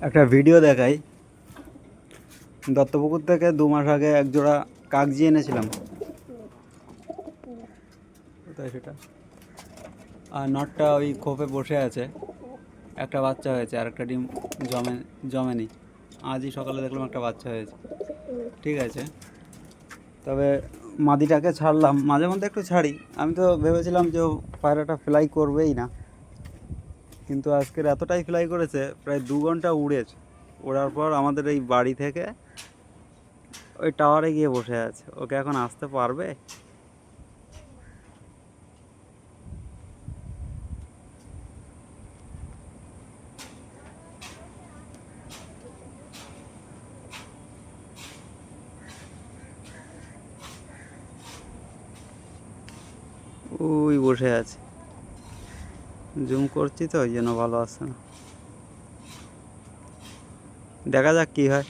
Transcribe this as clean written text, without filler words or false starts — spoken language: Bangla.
একটা ভিডিও দেখাই। দত্তপুকুর থেকে 2 মাস আগে একজোড়া কাগজি এনেছিলাম, কোথায় সেটা, আর নটটা ওই খোপে বসে আছে। একটা বাচ্চা হয়েছে, আর একটা ডিম জমেনি। আজই সকালে দেখলাম একটা বাচ্চা হয়েছে। ঠিক আছে, তবে মাদিটাকে ছাড়লাম, মাঝে মধ্যে একটু ছাড়ি। আমি তো ভেবেছিলাম যে ও পায়রাটা ফ্লাই করবেই না, কিন্তু আজকের এতটাই ফ্লাই করেছে, প্রায় 2 ঘন্টা উড়েছে। ওড়ার পর আমাদের এই বাড়ি থেকে ওই টাওয়ারে গিয়ে বসে আছে। ওকে এখন আসতে পারবে? ওই বসে আছে, জুম করছি তো ওই জন্য ভালো আসছে না। দেখা যাক কী হয়।